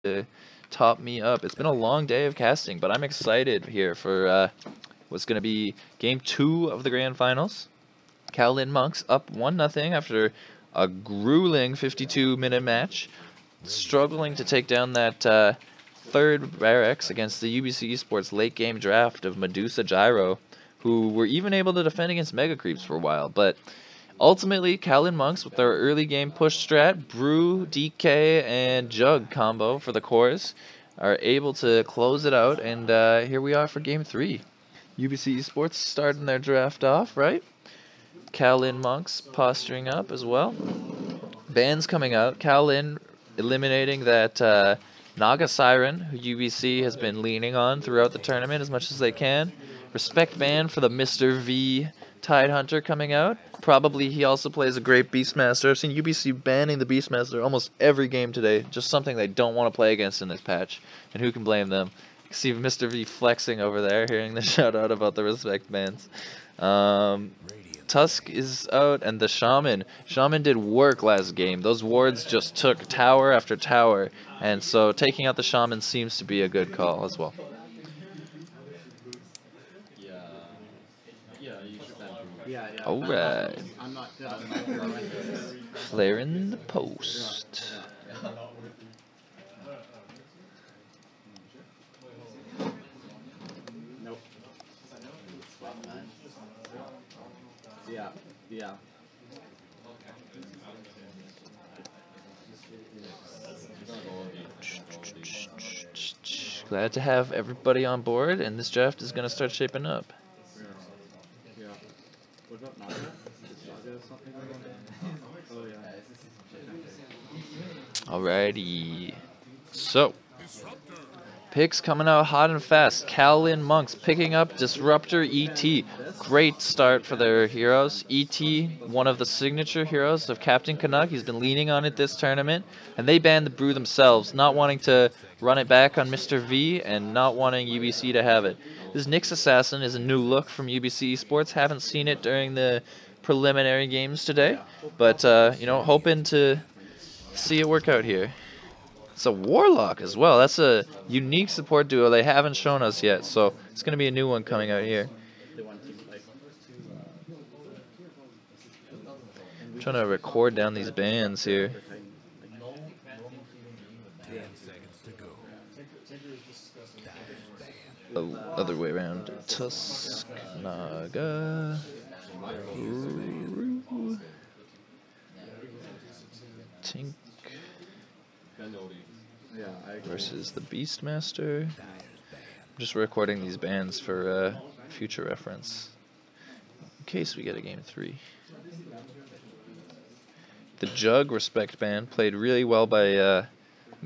to top me up. It's been a long day of casting, but I'm excited here for what's going to be Game 2 of the Grand Finals. Kaolin Monks up 1-0 after a grueling 52-minute match, struggling to take down that third barracks against the UBC eSports late game draft of Medusa Gyro, who were even able to defend against Mega Creeps for a while, but ultimately, Kaolin Monks with their early game push strat, Brew, DK, and Jug combo for the cores are able to close it out, and here we are for Game 3. UBC Esports starting their draft off, right? Kaolin Monks posturing up as well. Bans coming out. Kaolin eliminating that Naga Siren, who UBC has been leaning on throughout the tournament as much as they can. Respect ban for the Mr. V Tide Hunter coming out. Probably he also plays a great Beastmaster. I've seen UBC banning the Beastmaster almost every game today. Just something they don't want to play against in this patch. And who can blame them? See Mr. V flexing over there, hearing the shout out about the respect bans. Tusk is out, and the Shaman. Shaman did work last game. Those wards just took tower after tower. And so taking out the Shaman seems to be a good call as well. Alright. Flare in the post. Yeah. Glad to have everybody on board, and this draft is going to start shaping up. What about Naga? Is Naga something going on? Oh, yeah. Alrighty. So, picks coming out hot and fast. Kaolin Monks picking up Disruptor ET. Great start for their heroes. ET, one of the signature heroes of Captain Canuck. He's been leaning on it this tournament. And they banned the Brew themselves, not wanting to run it back on Mr. V and not wanting UBC to have it. This Nyx Assassin is a new look from UBC Esports. Haven't seen it during the preliminary games today. But, hoping to see it work out here. It's a Warlock as well. That's a unique support duo they haven't shown us yet, so it's going to be a new one coming out here. I'm trying to record down these bands here. Oh, other way around. Tusk, Naga, Tink versus the Beastmaster. I'm just recording these bands for future reference in case we get a Game 3. The Jug respect band played really well by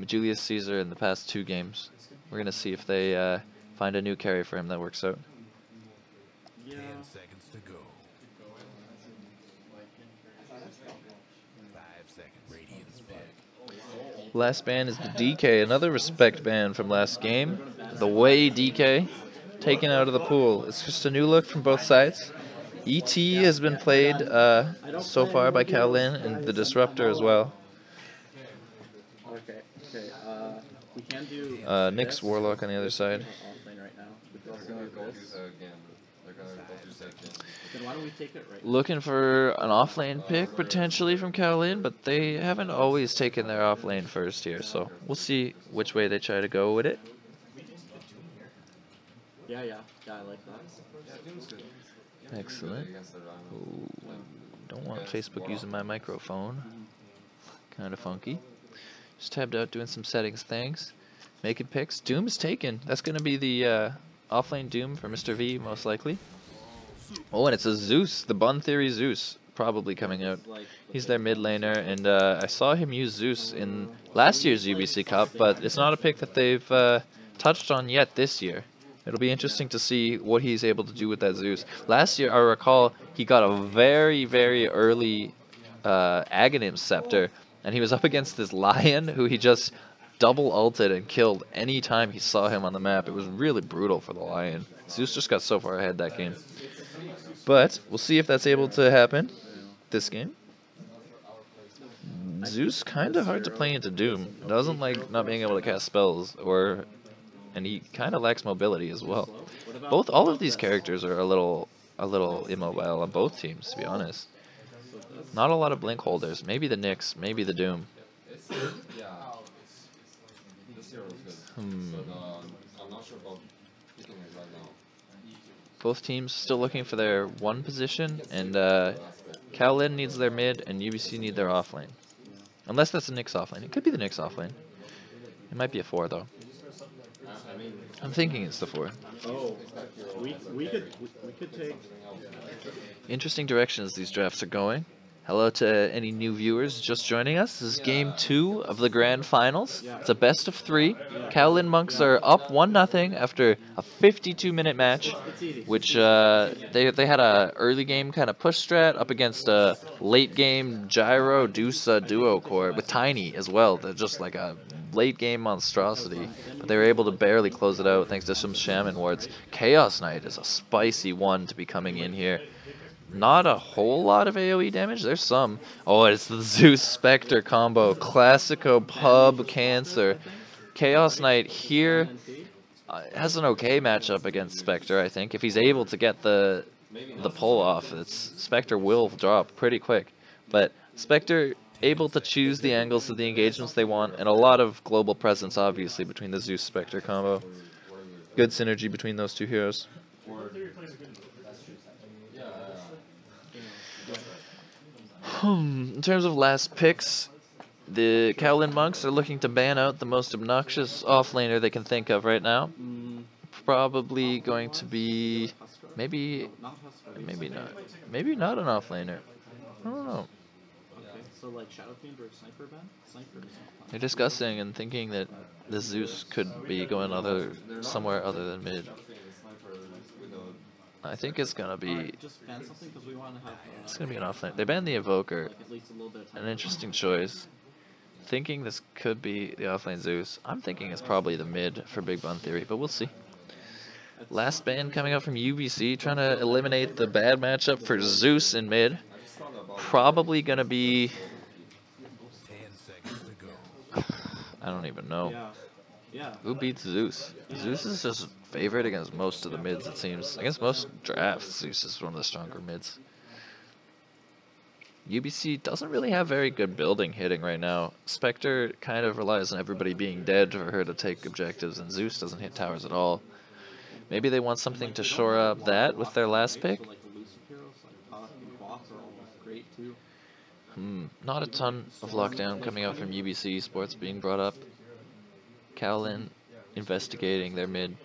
Julius Caesar in the past 2 games. We're going to see if they find a new carry for him that works out. 10 seconds to go. 5 seconds. Radiant's pick. Last ban is the DK, another respect ban from last game. The Way DK, taken out of the pool. It's just a new look from both sides. ET has been played so far by Kaolin and the Disruptor as well. Nyx Warlock on the other side. Looking for an offlane pick potentially from Kaolin, but they haven't always taken their offlane first here, so we'll see which way they try to go with it. Yeah, I like that. Excellent. Ooh, don't want Facebook using my microphone. Kind of funky. Just tabbed out doing some settings things. Making picks. Doom is taken. That's going to be the offlane Doom for Mr. V, most likely. Oh, and it's a Zeus, the Bun Theory Zeus, probably coming out. He's their mid laner, and I saw him use Zeus in last year's UBC Cup, but it's not a pick that they've touched on yet this year. It'll be interesting to see what he's able to do with that Zeus. Last year, I recall, he got a very, very early Aghanim Scepter, and he was up against this Lion who he just double ulted and killed any time he saw him on the map. It was really brutal for the Lion. Zeus just got so far ahead that game. But we'll see if that's able to happen this game. Zeus kind of hard to play into Doom. Doesn't like not being able to cast spells, and he kind of lacks mobility as well. All of these characters are a little immobile on both teams, to be honest. Not a lot of blink holders. Maybe the Nyx, maybe the Doom. Both teams still looking for their 1 position, and Kaolin needs their mid, and UBC need their offlane. Unless that's the Nyx offlane. It could be the Nyx offlane. It might be a 4 though. I'm thinking it's the 4. Oh, we could take. Interesting directions these drafts are going. Hello to any new viewers just joining us. This is game 2 of the grand finals. It's a best of 3. Kaolin Monks are up 1-0 after a 52-minute match, which they had a early game kind of push strat up against a late game Gyro Dusa duo core with Tiny as well. They're just like a late game monstrosity, but they were able to barely close it out thanks to some Shaman wards. Chaos Knight is a spicy one to be coming in here. Not a whole lot of AoE damage. There's some. Oh, it's the Zeus Spectre combo. Classico pub cancer. Chaos Knight here has an okay matchup against Spectre, I think. If he's able to get the pull off, Spectre will drop pretty quick. But Spectre able to choose the angles of the engagements they want, and a lot of global presence, obviously, between the Zeus Spectre combo. Good synergy between those two heroes. In terms of last picks, the Kaolin Monks are looking to ban out the most obnoxious offlaner they can think of right now. Probably going to be maybe not an offlaner. I don't know. So like Shadow Fiend or Sniper ban? Sniper is not. They're discussing and thinking that the Zeus could be going somewhere other than mid. I think it's gonna be. Just ban something because we want to have. It's gonna be an offlane. They banned the Evoker. Like at least a little bit of time. An interesting choice. Thinking this could be the offlane Zeus. I'm thinking it's probably the mid for Big Bun Theory, but we'll see. Last ban coming out from UBC, trying to eliminate the bad matchup for Zeus in mid. Probably gonna be. 10 seconds to go. I don't even know. Yeah. Who beats Zeus? Zeus is just favorite against most of the mids, it seems. Against most drafts, Zeus is one of the stronger mids. UBC doesn't really have very good building hitting right now. Spectre kind of relies on everybody being dead for her to take objectives, and Zeus doesn't hit towers at all. Maybe they want something to shore up that with their last pick. Not a ton of lockdown coming out from UBC eSports being brought up. Kaolin investigating their mid.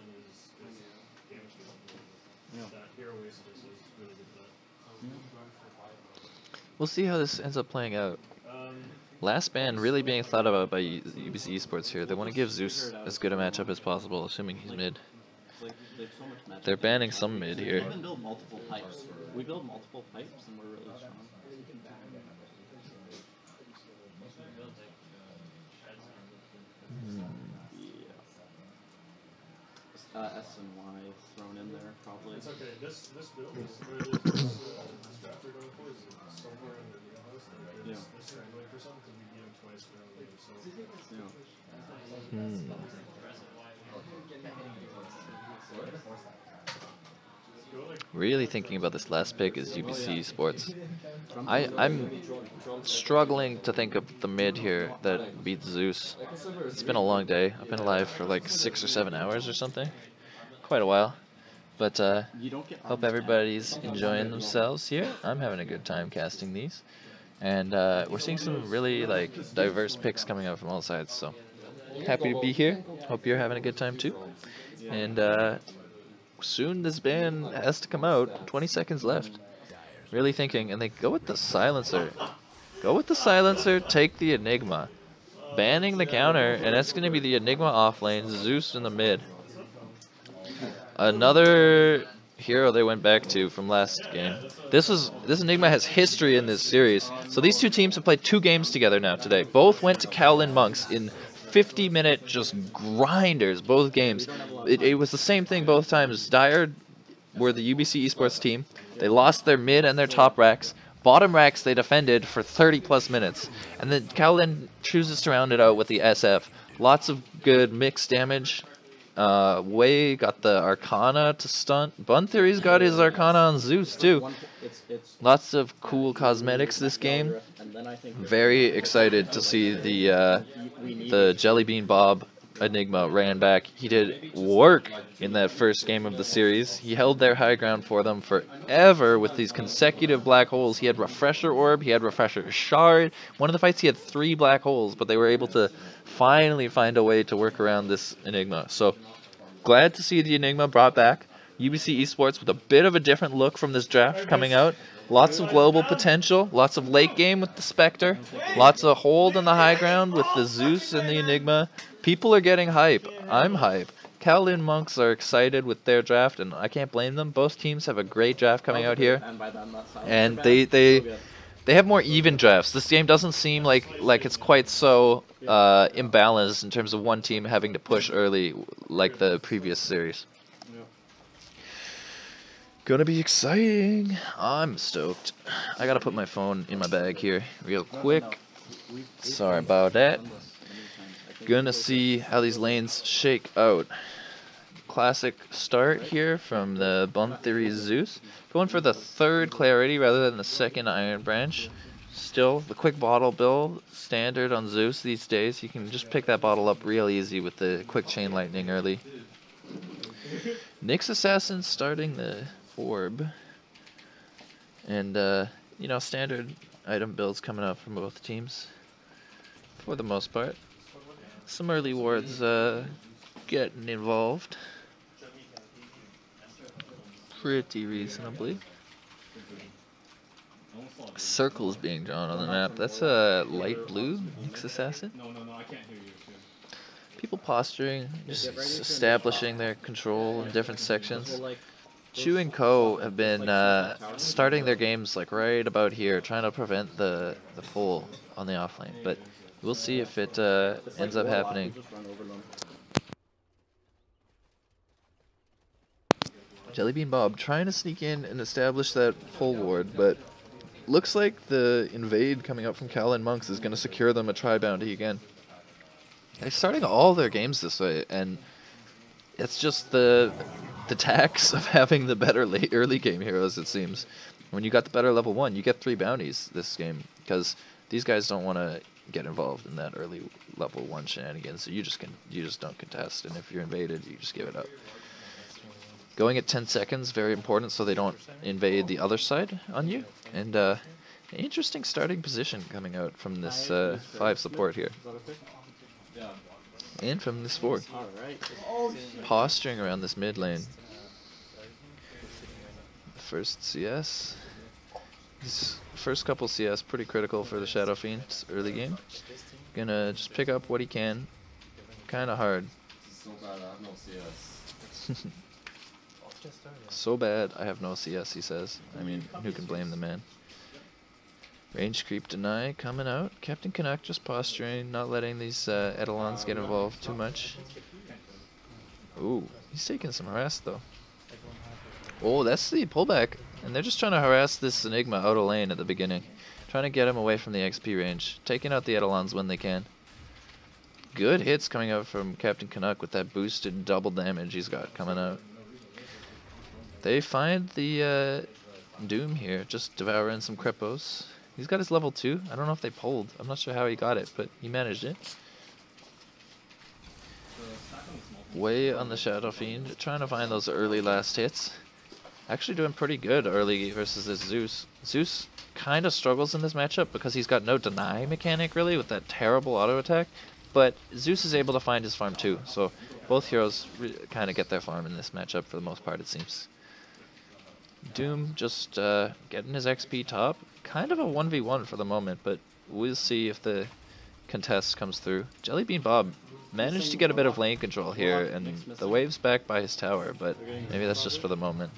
We'll see how this ends up playing out. Last ban really being thought about by UBC eSports here. They want to give Zeus as good a matchup as possible, assuming he's mid. They're banning some mid here. We build multiple pipes. We build multiple pipes and we're really strong. S and Y thrown in there probably. It's okay. This build is drafter going for is somewhere in the wheelhouse. They're strangling for something because we beat him twice in a row. Really thinking about this last pick is UBC Sports. I'm struggling to think of the mid here that beats Zeus. It's been a long day. I've been alive for like 6 or 7 hours or something. Quite a while. But hope everybody's enjoying themselves here. I'm having a good time casting these. And we're seeing some really like diverse picks coming out from all sides. So happy to be here. Hope you're having a good time too. And soon this ban has to come out. 20 seconds left. Really thinking, and they go with the silencer. Go with the silencer, take the Enigma. Banning the counter, and that's going to be the Enigma offlane, Zeus in the mid. Another hero they went back to from last game. This Enigma has history in this series. So these two teams have played 2 games together now today. Both went to Kaolin Monks in 50-minute just grinders, both games. It was the same thing both times. Dire were the UBC eSports team. They lost their mid and their top racks. bottom racks they defended for 30 plus minutes. And then Kaolin chooses to round it out with the SF. Lots of good mixed damage. Wei got the Arcana to stunt. Bun Theory's got his Arcana on Zeus too. Lots of cool cosmetics this game. Very excited to see the Jelly Bean Bob Enigma ran back. He did work in that first game of the series. He held their high ground for them forever with these consecutive black holes. He had Refresher Orb, he had Refresher Shard. One of the fights he had 3 black holes, but they were able to finally find a way to work around this Enigma. So glad to see the Enigma brought back. UBC eSports with a bit of a different look from this draft coming out. Lots of global potential, lots of late game with the Spectre, lots of hold on the high ground with the Zeus and the Enigma. People are getting hype. I'm hype. Kaolin Monks are excited with their draft, and I can't blame them. Both teams have a great draft coming out here, and they have more even drafts. This game doesn't seem like it's quite so imbalanced in terms of one team having to push early like the previous series. Gonna be exciting. I'm stoked. I gotta put my phone in my bag here real quick. Sorry about that. Gonna see how these lanes shake out. Classic start here from the Bun Theory Zeus. Going for the 3rd Clarity rather than the 2nd Iron Branch. Still, the quick bottle build, standard on Zeus these days. You can just pick that bottle up real easy with the quick Chain Lightning early. Nyx Assassin starting the Orb. And, you know, standard item builds coming out from both teams. For the most part. Some early wards getting involved. Pretty reasonably. Circles being drawn on the map. That's a light blue Nyx Assassin. People posturing, just establishing their control in different sections. Chu and Co have been starting their games like right about here, trying to prevent the pull on the offlane, but we'll see if it ends up happening. Jellybean Bob trying to sneak in and establish that pull ward, but looks like the invade coming up from Kaolin Monks is going to secure them a tri-bounty again. They're starting all their games this way, and it's just the tax of having the better late early game heroes, it seems. When you got the better level 1, you get 3 bounties this game, because these guys don't want to get involved in that early level 1 shenanigans, so you just don't contest, and if you're invaded, you just give it up. Going at 10 seconds, very important, so they don't invade the other side on you, and an interesting starting position coming out from this 5 support here. And from this 4. Posturing around this mid lane. First CS. This first couple CS pretty critical for the Shadow Fiend's early game. Gonna just pick up what he can. Kinda hard. So bad I have no CS, he says. I mean, who can blame the man? Range creep deny coming out. Captain Canuck just posturing, not letting these Eidolons get involved too much. Ooh, he's taking some harass though. Oh, that's the pullback. And they're just trying to harass this Enigma out of lane at the beginning. Trying to get him away from the XP range. Taking out the Eidolons when they can. Good hits coming out from Captain Canuck with that boosted double damage he's got coming out. They find the Doom here, just devouring some Krippos. He's got his level 2. I don't know if they pulled. I'm not sure how he got it, but he managed it. Way on the Shadow Fiend, trying to find those early last hits. Actually doing pretty good early versus this Zeus. Zeus kind of struggles in this matchup because he's got no deny mechanic really with that terrible auto attack. But Zeus is able to find his farm too, so both heroes kind of get their farm in this matchup for the most part, it seems. Doom just getting his XP top. Kind of a 1v1 for the moment, but we'll see if the contest comes through. Jellybean Bob managed to get a bit of lane control here, and the wave's back by his tower, but maybe that's just for the moment.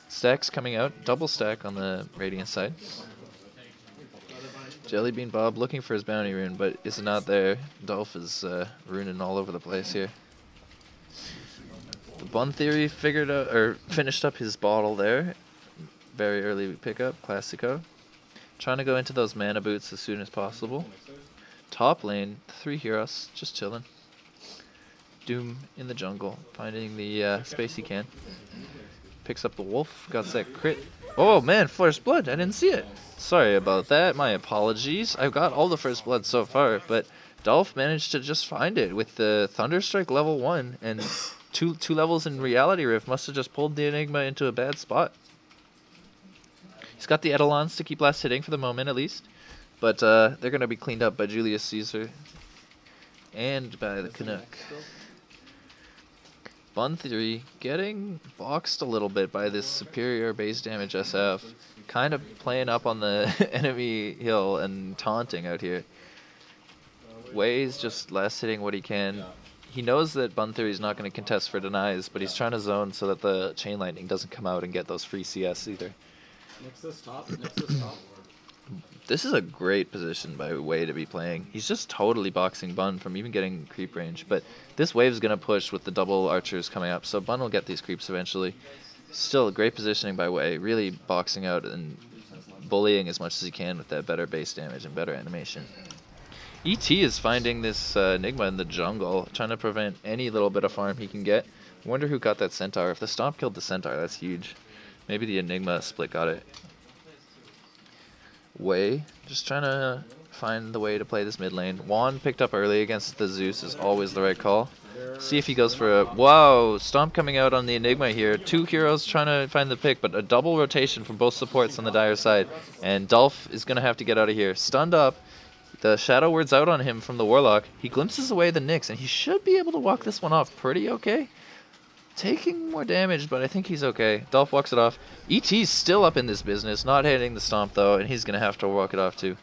Stacks coming out, double stack on the Radiant side. Jellybean Bob looking for his bounty rune, but it's not there. Dolph is runing all over the place here. The Bun Theory figured out, or finished up his bottle there. Very early pickup, Classico. Trying to go into those mana boots as soon as possible. Top lane, 3 heroes, just chilling. Doom in the jungle, finding the space he can. Picks up the wolf, got that crit. Oh man, first blood, I didn't see it. Sorry about that, my apologies. I've got all the first blood so far, but Dolph managed to just find it with the Thunderstrike level 1, and two levels in Reality Rift must have just pulled the Enigma into a bad spot. He's got the Eidolons to keep last hitting for the moment at least, but they're going to be cleaned up by Julius Caesar and by the Canuck. Bun 3 getting boxed a little bit by this superior base damage SF. Kind of playing up on the enemy hill and taunting out here. Wei's just last hitting what he can. He knows that Bun 3 is not going to contest for denies, but he's trying to zone so that the Chain Lightning doesn't come out and get those free CS either. Nexus top, Nexus top. This is a great position by Wei to be playing. He's just totally boxing Bun from even getting creep range, but this wave's going to push with the double archers coming up, so Bun will get these creeps eventually. Still, great positioning by Wei, really boxing out and bullying as much as he can with that better base damage and better animation. ET is finding this Enigma in the jungle, trying to prevent any little bit of farm he can get. I wonder who got that Centaur. If the Stomp killed the Centaur, that's huge. Maybe the Enigma split got it. Wei, just trying to find the way to play this mid lane. Juan picked up early against the Zeus is always the right call. See if he goes for a... Wow! Stomp coming out on the Enigma here. 2 heroes trying to find the pick, but a double rotation from both supports on the Dire side. And Dolph is going to have to get out of here. Stunned up. The Shadow Word's out on him from the Warlock. He glimpses away the Nyx, and he should be able to walk this one off pretty okay. Taking more damage, but I think he's okay. Dolph walks it off. ET's still up in this business, not hitting the Stomp though, and he's going to have to walk it off too.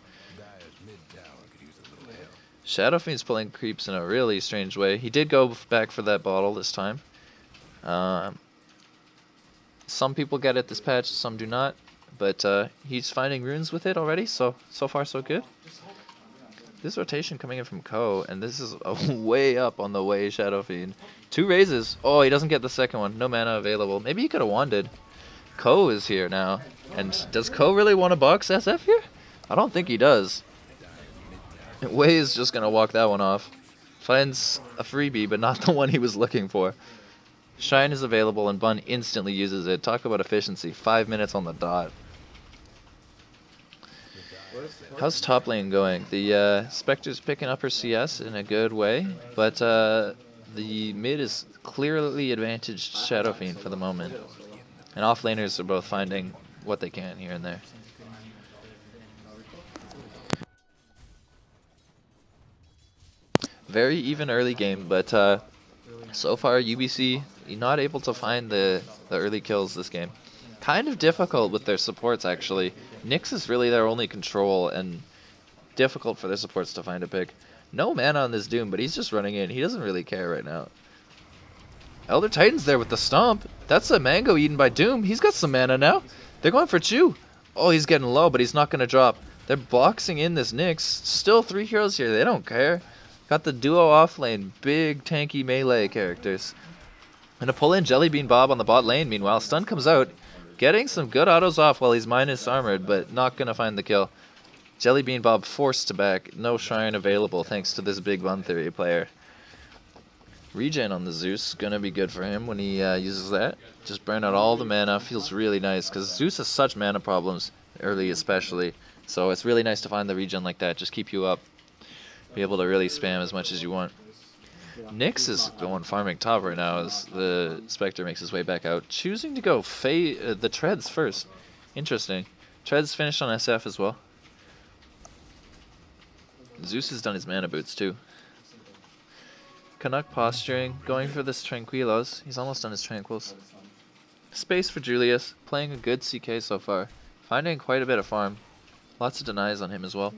Shadow Fiend's pulling creeps in a really strange way. He did go back for that bottle this time. Some people get it this patch, some do not. But he's finding runes with it already, so far so good. This rotation coming in from Ko, and this is way up on the way Shadow Fiend. 2 raises. Oh, he doesn't get the second one. No mana available. Maybe he could have wanded. Ko is here now. And does Ko really want to box SF here? I don't think he does. Wei is just going to walk that one off. Finds a freebie, but not the one he was looking for. Shine is available, and Bun instantly uses it. Talk about efficiency. 5 minutes on the dot. How's top lane going? The Spectre's picking up her CS in a good way, but the mid is clearly advantaged Shadow Fiend for the moment. And off laners are both finding what they can here and there. Very even early game, but so far UBC not able to find the early kills this game. Kind of difficult with their supports actually. Nyx is really their only control and difficult for their supports to find a pick. No mana on this Doom, but he's just running in. He doesn't really care right now. Elder Titan's there with the Stomp. That's a mango eaten by Doom. He's got some mana now. They're going for Chew. Oh, he's getting low, but he's not going to drop. They're boxing in this Nyx. Still 3 heroes here. They don't care. Got the duo off lane. Big tanky melee characters. And to pull in Jellybean Bob on the bot lane, meanwhile, stun comes out. Getting some good autos off while he's minus armored, but not going to find the kill. Jellybean Bob forced to back. No Shrine available thanks to this big Bun Theory player. Regen on the Zeus. Going to be good for him when he uses that. Just burn out all the mana. Feels really nice because Zeus has such mana problems, early especially. So it's really nice to find the regen like that. Just keep you up. Be able to really spam as much as you want. Nyx is going farming top right now as the Spectre makes his way back out. Choosing to go the Treads first. Interesting. Treads finished on SF as well. Zeus has done his mana boots too. Canuck posturing, going for this Tranquilos. He's almost done his Tranquils. Space for Julius, playing a good CK so far. Finding quite a bit of farm. Lots of denies on him as well.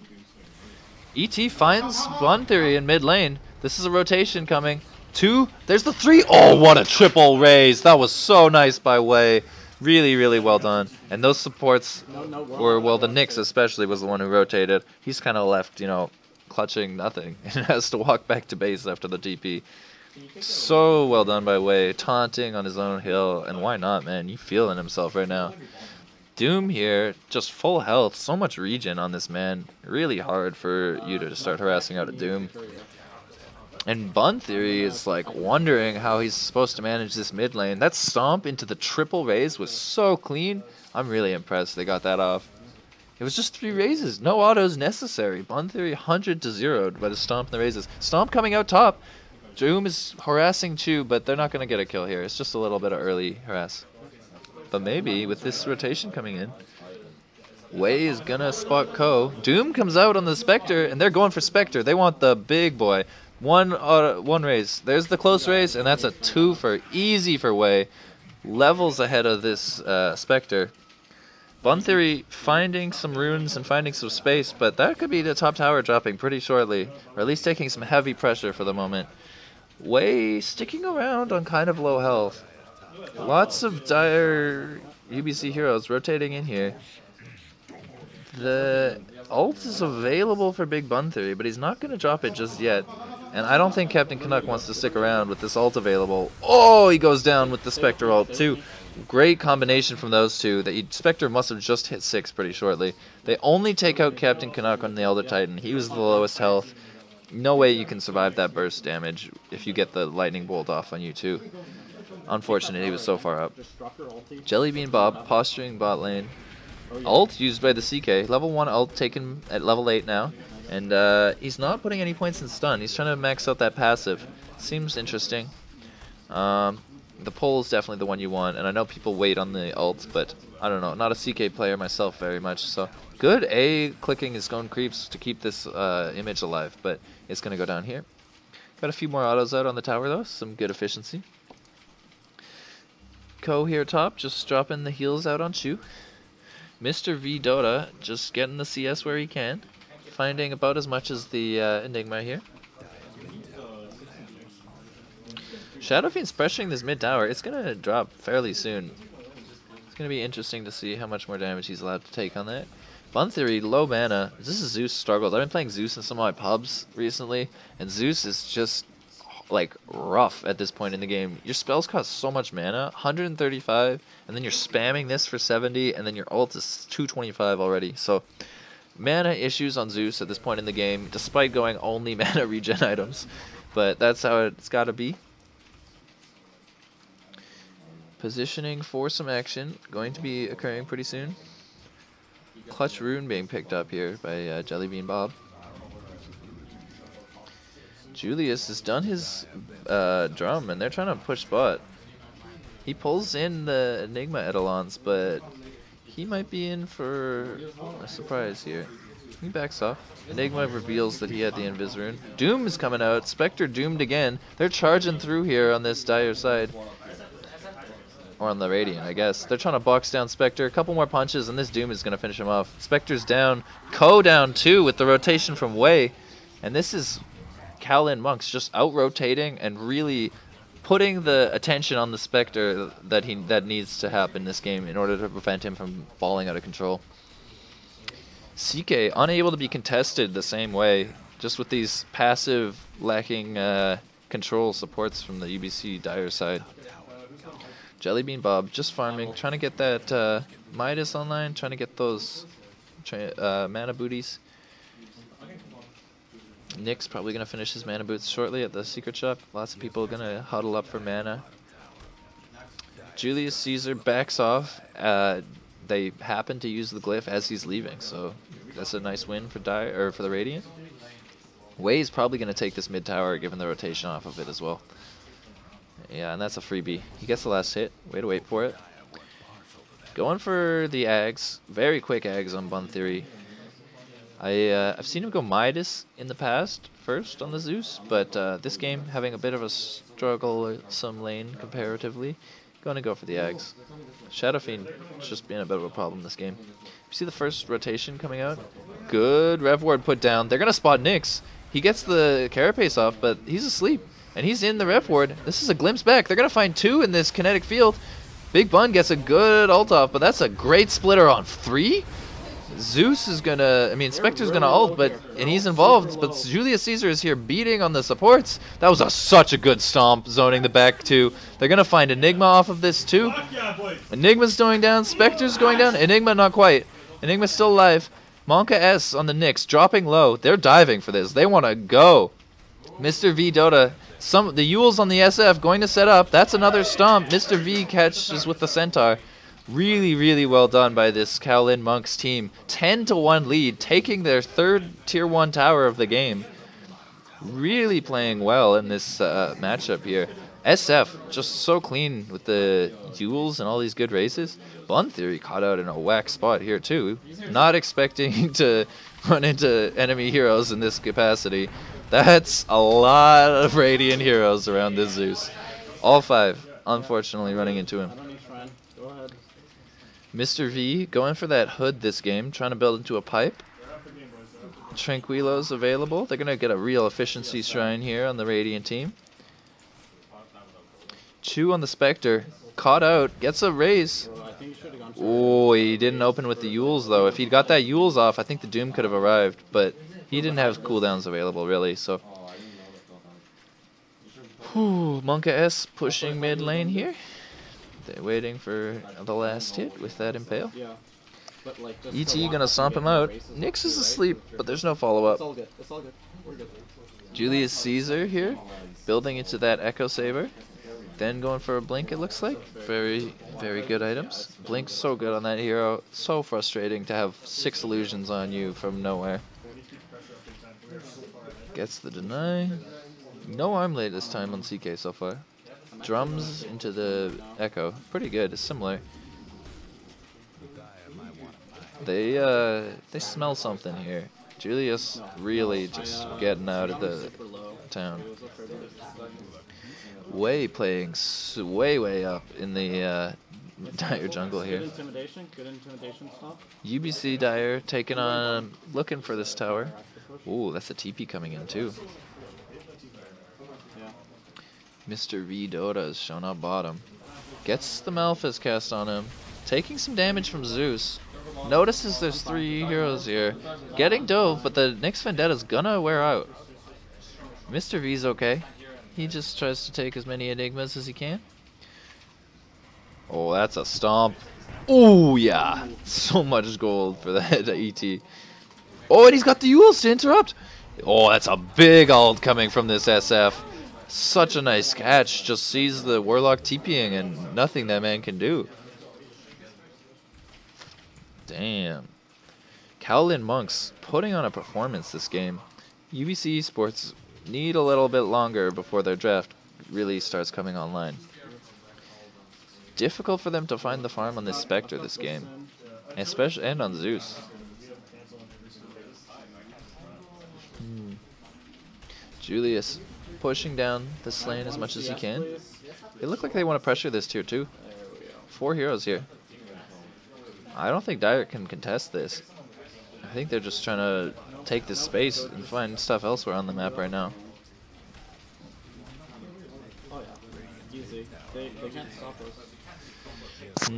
ET finds Bun Theory in mid lane. This is a rotation coming. 2, there's the 3. Oh, what a triple raise. That was so nice by Wei. Really, really well done. And those supports were, well, the Nyx especially was the one who rotated. He's kind of left, you know, clutching nothing and has to walk back to base after the TP. So well done by Wei. Taunting on his own hill. And why not, man? You feeling himself right now. Doom here, just full health, so much regen on this man. Really hard for you to start harassing out a Doom. And Bun Theory is like wondering how he's supposed to manage this mid lane. That stomp into the triple raise was so clean. I'm really impressed they got that off. It was just 3 raises, no autos necessary. Bun Theory 100 to 0'd by the stomp and the raises. Stomp coming out top. Doom is harassing Chu, but they're not going to get a kill here. It's just a little bit of early harass. But maybe with this rotation coming in, Wei is going to spot Ko. Doom comes out on the Spectre, and they're going for Spectre. They want the big boy. One raise. There's the close raise, and that's a 2 for easy for Wei. Levels ahead of this Spectre. Bun Theory finding some runes and finding some space, but that could be the top tower dropping pretty shortly, or at least taking some heavy pressure for the moment. Wei sticking around on kind of low health. Lots of dire UBC heroes rotating in here. The ult is available for Big Bun Theory, but he's not going to drop it just yet. And I don't think Captain Canuck wants to stick around with this ult available. Oh, he goes down with the Spectre ult too. Great combination from those two. The Spectre must have just hit 6 pretty shortly. They only take out Captain Canuck on the Elder Titan. He was the lowest health. No way you can survive that burst damage if you get the lightning bolt off on you too. Unfortunate, he was so far up. Jellybean Bob posturing bot lane. Ult used by the CK. Level 1 ult taken at level 8 now. And he's not putting any points in stun. He's trying to max out that passive. Seems interesting. The pull is definitely the one you want. And I know people wait on the ult, but I don't know. Not a CK player myself very much. So good A clicking his own creeps to keep this image alive. But it's going to go down here. Got a few more autos out on the tower though. Some good efficiency. Ko here top, just dropping the heals out on Chu. Mr. V Dota just getting the CS where he can. Finding about as much as the Enigma here. Shadowfiend's pressuring this mid tower. It's going to drop fairly soon. It's going to be interesting to see how much more damage he's allowed to take on that. Bun Theory, low mana. This is Zeus struggles. I've been playing Zeus in some of my pubs recently, and Zeus is just like rough at this point in the game. Your spells cost so much mana, 135, and then you're spamming this for 70, and then your ult is 225 already. So mana issues on Zeus at this point in the game, despite going only mana regen items. But that's how it's got to be. Positioning for some action, going to be occurring pretty soon. Clutch rune being picked up here by Jellybean Bob. Julius has done his drum, and they're trying to push spot. He pulls in the Enigma Eidolons, but he might be in for a surprise here. He backs off. Enigma reveals that he had the Invis rune. Doom is coming out. Spectre doomed again. They're charging through here on this dire side. Or on the Radiant, I guess. They're trying to box down Spectre. A couple more punches, and this Doom is going to finish him off. Spectre's down. Ko down too with the rotation from Wei. And this is Kaolin Monks just out-rotating and really putting the attention on the Spectre that needs to happen in this game in order to prevent him from falling out of control. CK unable to be contested the same way, just with these passive lacking control supports from the UBC dire side. Jellybean Bob just farming, trying to get that Midas online, trying to get those mana booties. Nick's probably going to finish his mana boots shortly at the secret shop. Lots of people are going to huddle up for mana. Julius Caesar backs off. They happen to use the glyph as he's leaving, so that's a nice win for the Radiant. Wei's probably going to take this mid tower, given the rotation off of it as well. Yeah, and that's a freebie. He gets the last hit. Way to wait for it. Going for the Ags. Very quick Ags on Bun Theory. I've seen him go Midas in the past, first on the Zeus, but this game having a bit of a struggle some lane comparatively. Going to go for the Ags. Shadowfiend just been a bit of a problem this game. You see the first rotation coming out? Good Rev Ward put down. They're going to spot Nyx. He gets the Carapace off, but he's asleep. And he's in the Rev Ward. This is a glimpse back. They're going to find 2 in this kinetic field. Big Bun gets a good ult off, but that's a great splitter on 3. Zeus is gonna, I mean, Spectre's gonna ult, and he's involved, but Julius Caesar is here beating on the supports. That was such a good stomp, zoning the back two. They're gonna find Enigma off of this too. Enigma's going down, Spectre's going down, Enigma not quite. Enigma's still alive. Monka S on the Nyx, dropping low. They're diving for this, they wanna go. Mr. V Dota, the Yules on the SF going to set up. That's another stomp. Mr. V catches with the Centaur. Really, really well done by this Kaolin Monks team. 10-1 lead, taking their third Tier 1 tower of the game. Really playing well in this matchup here. SF just so clean with the duels and all these good races. Bun Theory caught out in a whack spot here too. Not expecting to run into enemy heroes in this capacity. That's a lot of Radiant heroes around this Zeus. All 5, unfortunately, running into him. Mr. V going for that hood this game, trying to build into a pipe. Tranquilo's available. They're going to get a real efficiency shrine here on the Radiant team. Chew on the Spectre. Caught out. Gets a raise. Oh, he didn't open with the Yules, though. If he'd got that Yules off, I think the Doom could have arrived. But he didn't have cooldowns available, really. So, Monka S pushing mid lane here. They're waiting for the last hit with that Impale. ET gonna stomp him out. Nyx is asleep, but there's no follow-up. Julius Caesar here, building into that Echo Saber. Then going for a Blink, it looks like. Very, very good items. Blink's so good on that hero. So frustrating to have 6 illusions on you from nowhere. Gets the deny. No arm late this time on CK so far. Drums into the Echo. Pretty good. It's similar. They smell something here. Julius really just getting out of the town. Playing way up in the Dire jungle here. Good intimidation stop. UBC Dire taking on, looking for this tower. Ooh, that's a TP coming in too. Mr. V Dota is shown up bottom. Gets the Malphus cast on him. Taking some damage from Zeus. Notices there's 3 heroes here. Getting dove, but the Nyx Vendetta's gonna wear out. Mr. V's okay. He just tries to take as many Enigmas as he can. Oh, that's a stomp. Oh, yeah. So much gold for that ET. Oh, and he's got the Yules to interrupt. Oh, that's a big ult coming from this SF. Such a nice catch. Just sees the Warlock TPing and nothing that man can do. Damn. Kaolin Monks putting on a performance this game. UBC eSports need a little bit longer before their draft really starts coming online. Difficult for them to find the farm on this Spectre this game. Especially, and on Zeus. Julius pushing down this lane as much as he can. They look like they want to pressure this tier 2. 4 heroes here. I don't think Dire can contest this. I think they're just trying to take this space and find stuff elsewhere on the map right now. Oh yeah, easy. They can't stop us.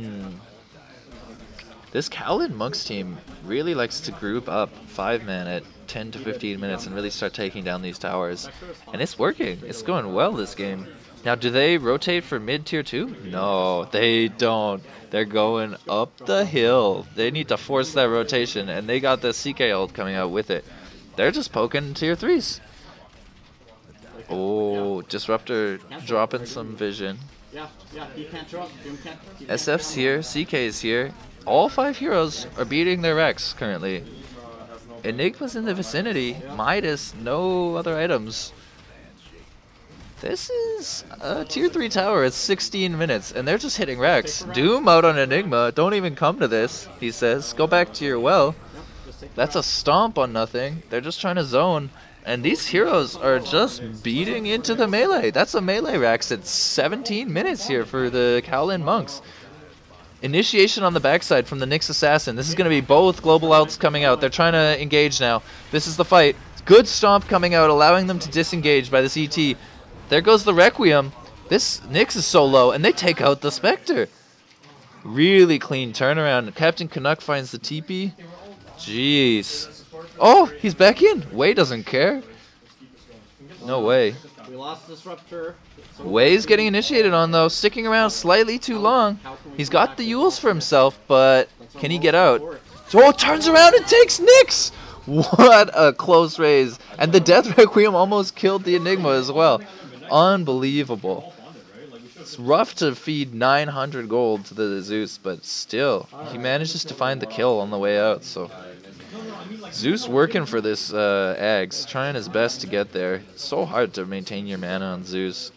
This Kaolin Monks team really likes to group up 5-man at 10 to 15 minutes and really start taking down these towers. And it's working. It's going well this game. Now, do they rotate for mid tier 2? No, they don't. They're going up the hill. They need to force that rotation, and they got the CK ult coming out with it. They're just poking tier 3s. Oh, Disruptor dropping some vision. Yeah, he can't drop. SF's here, CK's here. All 5 heroes are beating their Rex currently. Enigma's in the vicinity. Midas, no other items. This is a tier 3 tower. It's 16 minutes, and they're just hitting Rex. Doom out on Enigma. Don't even come to this, he says. Go back to your well. That's a stomp on nothing. They're just trying to zone. And these heroes are just beating into the melee. That's a melee Rex. It's 17 minutes here for the Kaolin Monks. Initiation on the backside from the Nyx Assassin. This is going to be both global outs coming out. They're trying to engage now. This is the fight. Good stomp coming out, allowing them to disengage by this ET. There goes the Requiem. This Nyx is so low, and they take out the Spectre. Really clean turnaround. Captain Canuck finds the TP. Jeez. Oh, he's back in. Wei doesn't care. No way. We lost Disruptor. Wei's getting initiated on though, sticking around slightly too long. He's got the Yules for himself, but can he get out? Oh, turns around and takes Nyx! What a close raise. And the Death Requiem almost killed the Enigma as well. Unbelievable. It's rough to feed 900 gold to the Zeus, but still, he manages to find the kill on the way out, so... Zeus working for this Ags, trying his best to get there. It's so hard to maintain your mana on Zeus.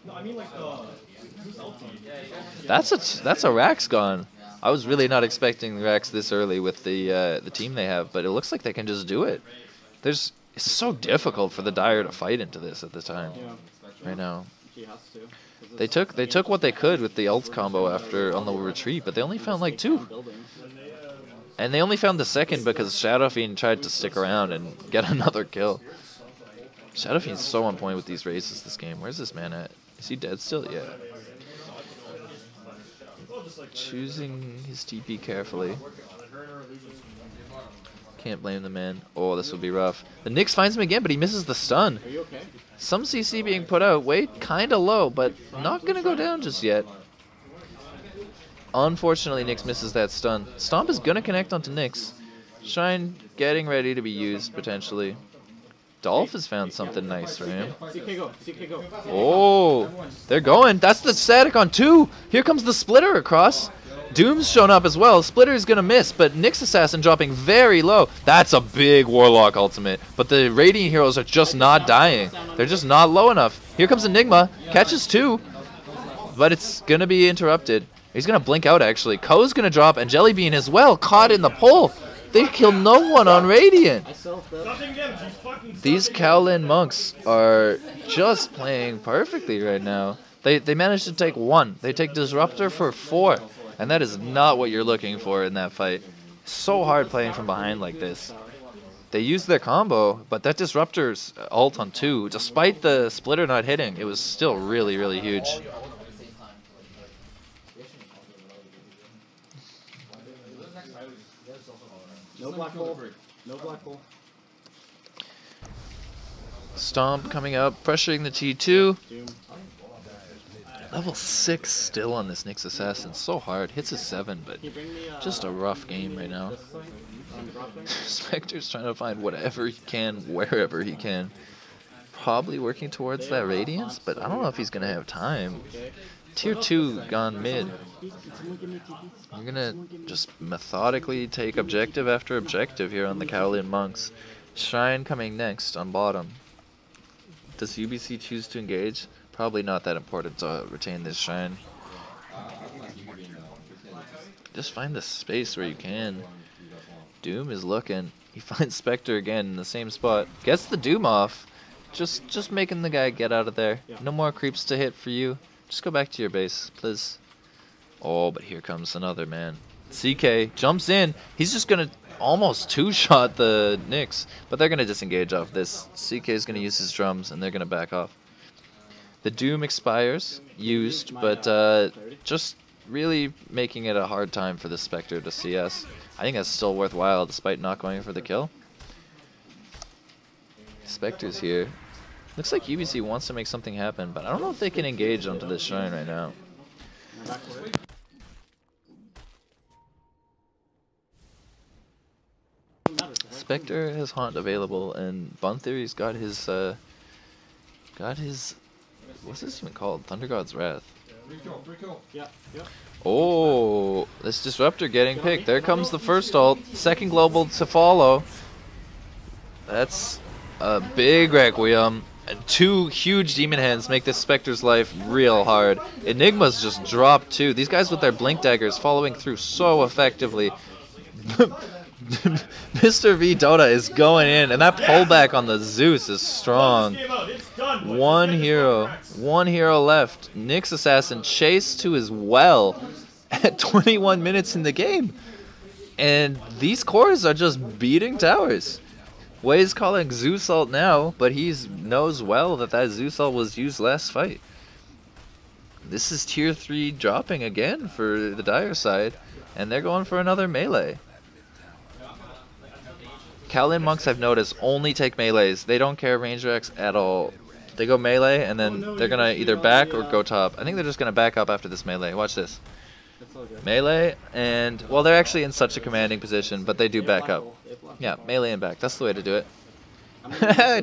That's a Rax gone. I was really not expecting Rax this early with the team they have, but it looks like they can just do it. It's so difficult for the Dire to fight into this at the time. Right now. They took what they could with the ult combo on the retreat, but they only found like 2. And they only found the second because Shadow Fiend tried to stick around and get another kill. Shadow Fiend's so on point with these races this game. Where's this man at? Is he dead still? Yeah. Choosing his TP carefully. Can't blame the man. Oh, this would be rough. The Nyx finds him again, but he misses the stun. Are you okay? Some CC being put out. Wait, kinda low, but not gonna go down just yet. Unfortunately, Nyx misses that stun. Stomp is gonna connect onto Nyx. Shrine getting ready to be used, potentially. Dolph has found something nice for him. CK go, CK go. Oh, they're going. That's the static on 2. Here comes the splitter across. Doom's shown up as well. Splitter is gonna miss, but Nyx Assassin dropping very low. That's a big Warlock ultimate, but the Radiant heroes are just not dying. They're just not low enough. Here comes Enigma, catches 2, but it's gonna be interrupted. He's gonna blink out actually. Ko's gonna drop, and Jellybean as well, caught in the pole. They kill no one on Radiant. These Kaolin monks are just playing perfectly right now. They managed to take 1. They take Disruptor for 4. And that is not what you're looking for in that fight. So hard playing from behind like this. They used their combo, but that Disruptor's ult on 2, despite the splitter not hitting, it was still really, really huge. No black hole. No black hole. Stomp coming up, pressuring the T2. Doom. Level 6 still on this Nyx Assassin. So hard. Hits a 7, but Can you bring me, just a rough game right now. this thing? Dropping? Spectre's trying to find whatever he can, wherever he can. Probably working towards that Radiance, but I don't know if he's going to have time. Okay. Tier 2 gone mid. Someone give me TP. We're gonna just methodically take objective after objective here on the Kaolin monks. Shrine coming next on bottom. Does UBC choose to engage? Probably not that important to retain this shrine. Just find the space where you can. Doom is looking. He finds Spectre again in the same spot. Gets the Doom off. Just making the guy get out of there. No more creeps to hit for you. Just go back to your base, please. Oh, but here comes another man. CK jumps in. He's just going to almost 2-shot the Nyx. But they're going to disengage off this. CK is going to use his drums, and they're going to back off. The Doom expires, used, but just really making it a hard time for the Spectre to CS. I think that's still worthwhile, despite not going for the kill. Spectre's here. Looks like UBC wants to make something happen, but I don't know if they can engage onto this shrine right now. Spectre has Haunt available, and Bun Theory's got his what's this even called? Thunder God's Wrath. Yeah, yeah. Oh, this Disruptor getting picked. There comes the first ult. Second global to follow. That's a big Requiem. And 2 huge Demon Hands make this Spectre's life real hard. Enigma's just dropped too. These guys with their Blink Daggers following through so effectively. Mr. V Dota is going in, and that pullback on the Zeus is strong. One hero left. Nyx Assassin chased to his well at 21 minutes in the game. And these cores are just beating towers. Wei's calling Zeus ult now, but he knows well that Zeus ult was used last fight. This is tier 3 dropping again for the Dire side, and they're going for another melee. Kaolin monks, I've noticed, only take melees. They don't care range Rex at all. They go melee, and then they're gonna either back or go top. I think they're just gonna back up after this melee. Watch this. That's all good. Melee, and, well, they're actually in such a commanding position, but they do back up. Yeah, melee and back. That's the way to do it.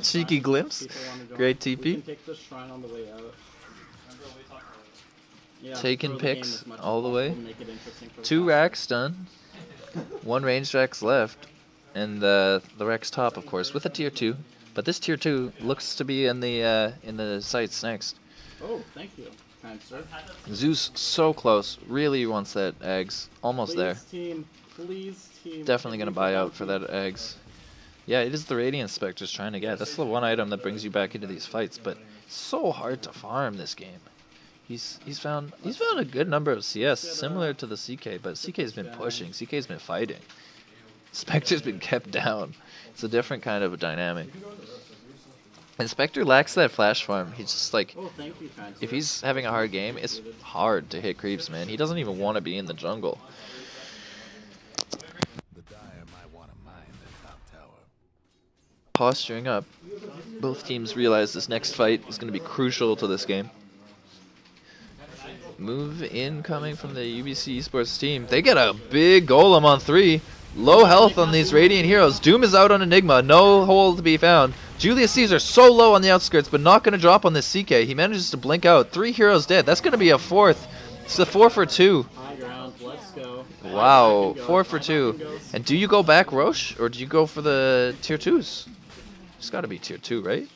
Cheeky glimpse. Great We TP. can take the shrine on the way out. Yeah, Taking throw the game picks as much as all the way. possible, make it interesting for the 2 top. racks done. 1 ranged Rex left. And the Rex top, of course, with a tier 2. But this tier 2 looks to be in the sights next. Oh, thank you, kind sir. Zeus so close. Really wants that eggs. Almost there. Please, team. Definitely gonna buy out for that eggs. Yeah, it is the Radiant Spectre's trying to get. That's the one item that brings you back into these fights, but so hard to farm this game. He's found a good number of CS, similar to the CK, but CK's been pushing, CK's been fighting. Spectre's been kept down. It's a different kind of a dynamic. And Spectre lacks that flash farm. He's just like, Oh, thank you, kind if sir. he's having a hard game, it's hard to hit creeps, man. He doesn't even want to be in the jungle. The Dire might want to mine the top tower. Posturing up. Both teams realize this next fight is going to be crucial to this game. Move incoming from the UBC eSports team. They get a big golem on 3. Low health on these Radiant heroes. Doom is out on Enigma. No hole to be found. Julius Caesar so low on the outskirts, but not going to drop on this CK. He manages to blink out. 3 heroes dead. That's going to be a 4th. It's a 4 for 2. High ground, let's go. Wow, 4 for 2. And do you go back Roche, or do you go for the tier 2s? It's got to be tier 2, right?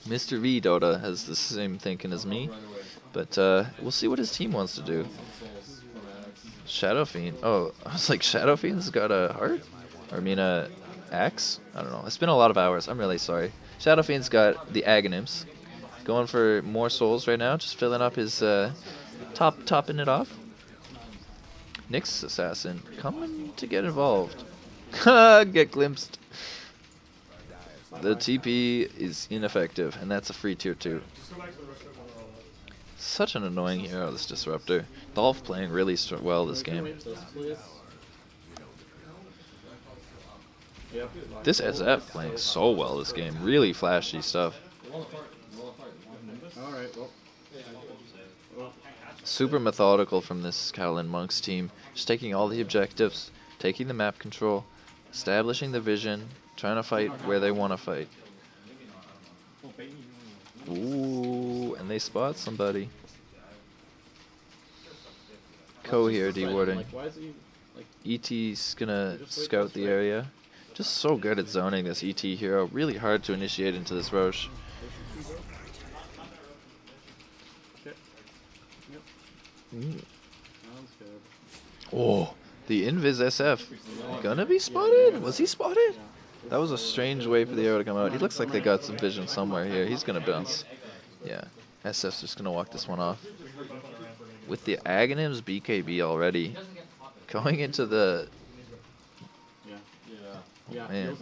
Mr. V Dota has the same thinking as me, but we'll see what his team wants to do. Shadow Fiend. Oh, I was like, Shadow Fiend's got a heart? Or I mean a axe? I don't know. It's been a lot of hours. I'm really sorry. Shadow Fiend's got the Aghanim's. Going for more souls right now. Just filling up his topping it off. Nyx Assassin coming to get involved. Get glimpsed. The TP is ineffective, and that's a free tier 2. Such an annoying hero, this Disruptor. Dolph playing really well this game. This SF playing so well this game. Really flashy stuff. Alright, well. Super methodical from this Kaolin Monks team. Just taking all the objectives, taking the map control, establishing the vision, trying to fight where they want to fight. Ooh, and they spot somebody. Ko here dewarding. ET's gonna scout the area. Just so good at zoning this ET hero. Really hard to initiate into this Roche. Oh, the Invis SF. Gonna be spotted? Was he spotted? That was a strange way for the arrow to come out. He looks like they got some vision somewhere here. He's gonna bounce. Yeah, SF's just gonna walk this one off. With the Aghanim's BKB already. Going into the... Man.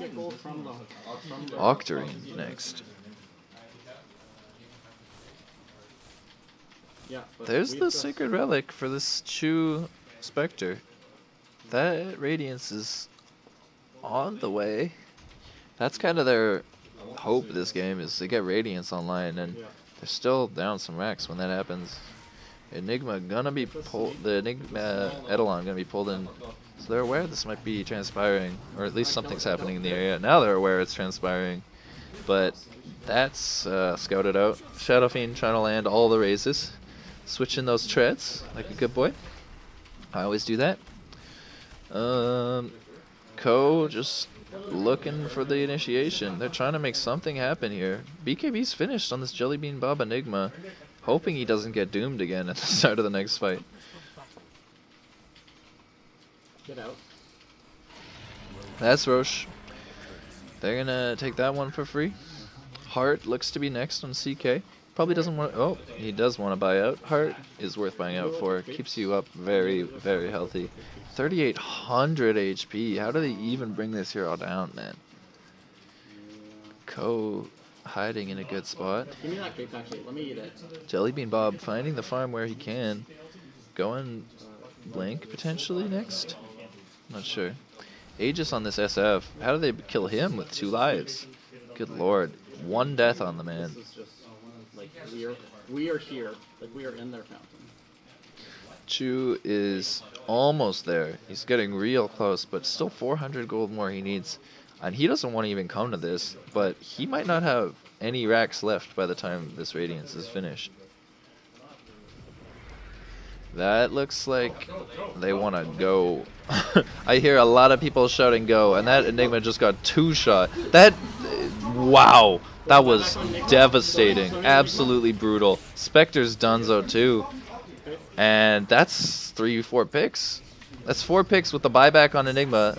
Octarine next. There's the Sacred Relic for this Chu Spectre. That Radiance is on the way. That's kind of their hope this game, is to get Radiance online, and they're still down some racks when that happens. Enigma gonna be pulled, the Enigma Eidolon gonna be pulled in, so they're aware this might be transpiring, or at least something's happening in the area. Now they're aware it's transpiring, but that's scouted out. Shadow Fiend trying to land all the raises, switching those treads like a good boy. I always do that. Ko just looking for the initiation. They're trying to make something happen here. BKB's finished on this Jellybean Bob Enigma, hoping he doesn't get doomed again at the start of the next fight. Get out. That's Roche. They're gonna take that one for free. Heart looks to be next on CK. Probably doesn't want. Oh, he does want to buy out. Heart is worth buying out for. Keeps you up very, very healthy. 3,800 HP. How do they even bring this hero down, man? Ko hiding in a good spot. Give me that grape, actually. Let me eat it. Jellybean Bob finding the farm where he can. Going Blink potentially next. Not sure. Aegis on this SF. How do they kill him with 2 lives? Good lord. 1 death on the man. This is just like we are here, like we are in their fountain. Chu is almost there. He's getting real close, but still 400 gold more he needs. And he doesn't want to even come to this, but he might not have any racks left by the time this Radiance is finished. That looks like they want to go. I hear a lot of people shouting go, and that Enigma just got 2-shot. That, wow, that was devastating. Absolutely brutal. Spectre's donezo too. And that's 3-4 picks. That's 4 picks with the buyback on Enigma.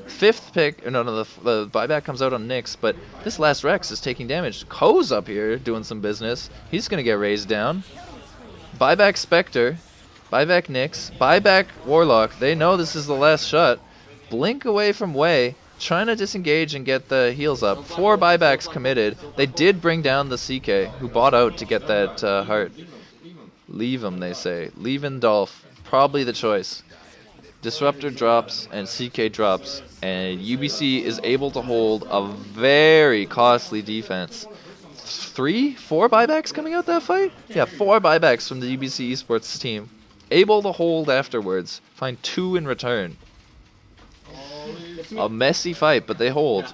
5th pick, no, the buyback comes out on Nyx, but this last Rex is taking damage. Ko's up here doing some business. He's going to get raised down. Buyback Spectre. Buyback Nyx. Buyback Warlock. They know this is the last shot. Blink away from Wei. Trying to disengage and get the heals up. 4 buybacks committed. They did bring down the CK, who bought out to get that heart. Leave him, they say. Leave in Dolph. Probably the choice. Disruptor drops and CK drops, and UBC is able to hold a very costly defense. 3, 4 buybacks coming out that fight? Yeah, 4 buybacks from the UBC eSports team. Able to hold afterwards. Find 2 in return. A messy fight, but they hold.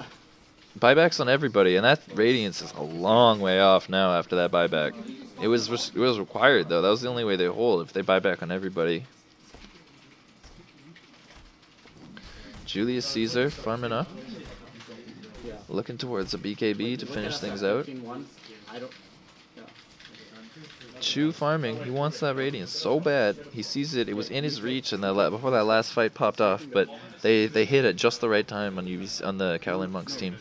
Buybacks on everybody, and that Radiance is a long way off now after that buyback. It was required, though. That was the only way they hold, if they buy back on everybody. Julius Caesar farming up. Looking towards a BKB to finish things out. Chu farming. He wants that Radiance so bad. He sees it. It was in his reach and before that last fight popped off, but they hit at just the right time on UBC, on the Kaolin Monks team.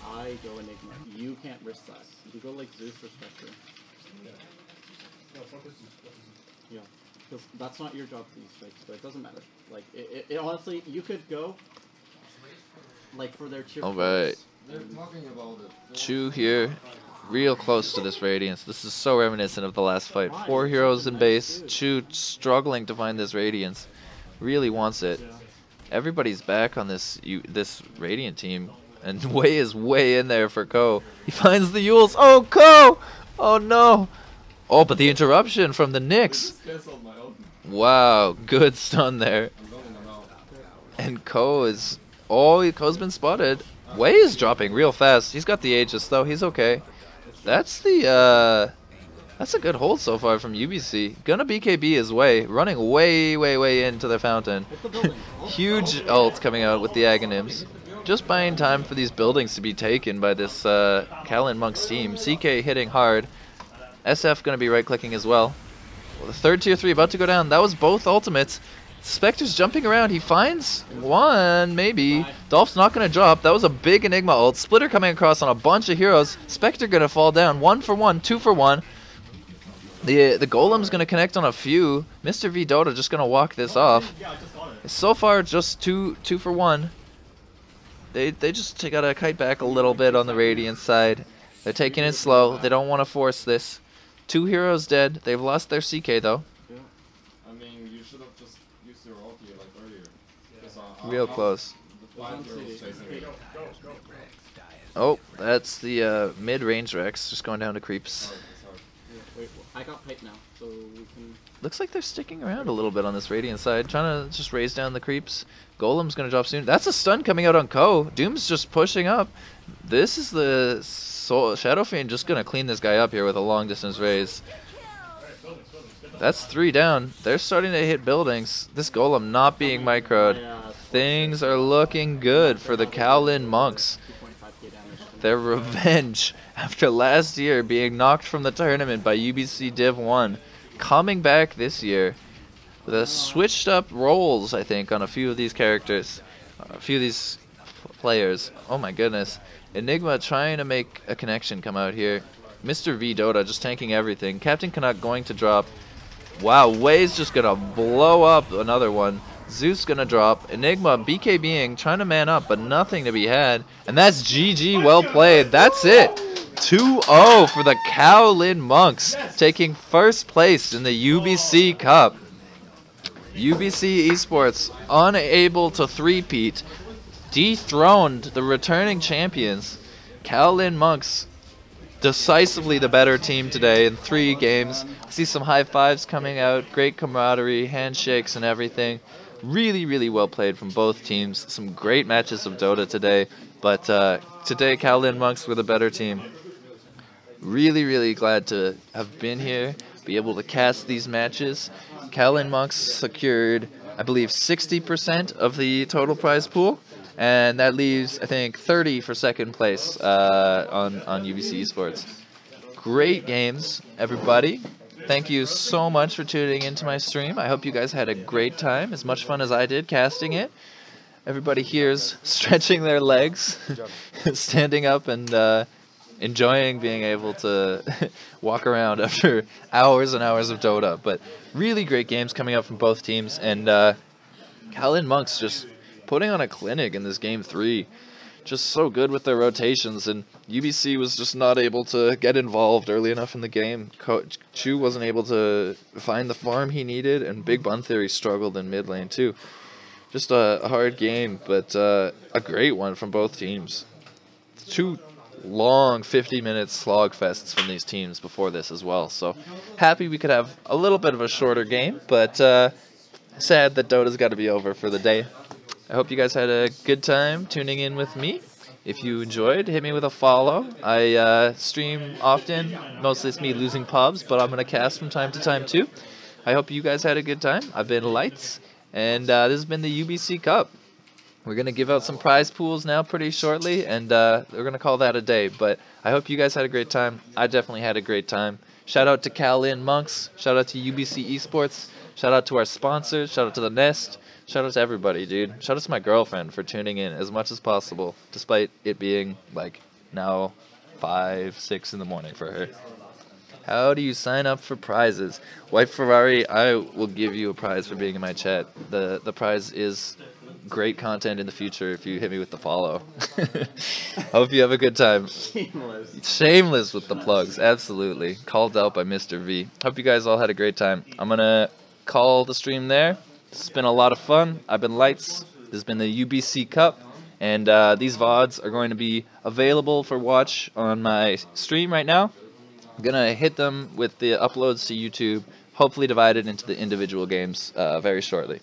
I go Enigma. You can't risk that. You go like Zeus or Spectre. Yeah, because that's not your job for these fights, but it doesn't matter. Like, it honestly, you could go, like, for their cheer. Alright. Chu here, real close to this Radiance. This is so reminiscent of the last fight. 4 heroes in base. Chu struggling to find this Radiance. Really wants it. Everybody's back on this Radiant team. And Wei is way in there for Ko. He finds the Yules. Oh, Ko! Oh, no. Oh, but the interruption from the Nyx. Wow, good stun there. And Ko is... Oh, Ko's been spotted. Wei is dropping real fast. He's got the Aegis, though. He's okay. That's the... That's a good hold so far from UBC. Gonna BKB his Wei. Running way into the fountain. Huge ult coming out with the Aghanims. Just buying time for these buildings to be taken by this Kaolin Monks team. CK hitting hard. SF going to be right-clicking as well. The 3rd tier 3 about to go down. That was both ultimates. Spectre's jumping around. He finds one, maybe. Dolph's not going to drop. That was a big Enigma ult. Splitter coming across on a bunch of heroes. Spectre going to fall down. 1 for 1, 2 for 1. The Golem's going to connect on a few. Mr. V Dota just going to walk this off. So far, just 2 for 1. They just got to kite back a little bit on the Radiant side. They're taking it slow. They don't want to force this. 2 heroes dead. They've lost their CK, though. Yeah. I mean, you should have just used your ulti like earlier. Real close. Oh, that's the mid-range Rex. Just going down to creeps. Wait, I got pipe now, so we can... Looks like they're sticking around a little bit on this Radiant side. Trying to just raise down the creeps. Golem's going to drop soon. That's a stun coming out on Ko. Doom's just pushing up. This is the... Shadow Fiend just going to clean this guy up here with a long distance raise. That's 3 down. They're starting to hit buildings. This Golem not being microed. Things are looking good for the Kaolin Monks. Their revenge after last year being knocked from the tournament by UBC Div 1. Coming back this year. The switched up roles, I think, on a few of these characters. A few of these players. Oh my goodness. Enigma trying to make a connection come out here. Mr. V Dota just tanking everything. Captain Canuck going to drop. Wow, Wei's just going to blow up another one. Zeus going to drop. Enigma BKBing, trying to man up, but nothing to be had. And that's GG, well played. That's it. 2-0 for the Kaolin Monks, taking 1st place in the UBC Cup. UBC eSports, unable to three-peat, dethroned the returning champions. Kaolin Monks, decisively the better team today in 3 games. I see some high fives coming out, great camaraderie, handshakes and everything. Really, really well played from both teams. Some great matches of Dota today, but today Kaolin Monks were the better team. Really, really glad to have been here, be able to cast these matches. Kaolin Monks secured, I believe, 60% of the total prize pool, and that leaves, I think, 30 for second place on UBC Esports. Great games, everybody. Thank you so much for tuning into my stream. I hope you guys had a great time, as much fun as I did casting it. Everybody here is stretching their legs, standing up and enjoying being able to walk around after hours and hours of Dota. But really great games coming up from both teams, and Kaolin Monks just putting on a clinic in this game 3. Just so good with their rotations, and UBC was just not able to get involved early enough in the game. Chu wasn't able to find the farm he needed, and Big Bun Theory struggled in mid lane too. Just a hard game, but a great one from both teams. 2 long 50-minute slog fests from these teams before this as well, so happy we could have a little bit of a shorter game, but sad that Dota's got to be over for the day. I hope you guys had a good time tuning in with me. If you enjoyed, hit me with a follow. I stream often. Mostly it's me losing pubs, but I'm going to cast from time to time too. I hope you guys had a good time. I've been Lights, and this has been the UBC Cup. We're going to give out some prize pools now pretty shortly, and we're going to call that a day. But I hope you guys had a great time. I definitely had a great time. Shout out to Kaolin Monks. Shout out to UBC Esports. Shout out to our sponsors. Shout out to the Nest. Shout out to everybody, dude. Shout out to my girlfriend for tuning in as much as possible, despite it being, like, now 5, 6 in the morning for her. How do you sign up for prizes? White Ferrari, I will give you a prize for being in my chat. The prize is great content in the future if you hit me with the follow. Hope you have a good time. Shameless with the plugs, absolutely. Called out by Mr. V. Hope you guys all had a great time. I'm going to call the stream there. It's been a lot of fun. I've been Lights. This has been the UBC Cup, and these VODs are going to be available for watch on my stream right now. I'm going to hit them with the uploads to YouTube, hopefully divided into the individual games very shortly.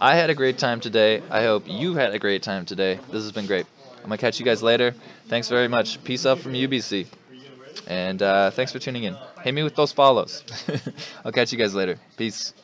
I had a great time today. I hope you had a great time today. This has been great. I'm going to catch you guys later. Thanks very much. Peace out from UBC. And thanks for tuning in. Hit me with those follows. I'll catch you guys later. Peace.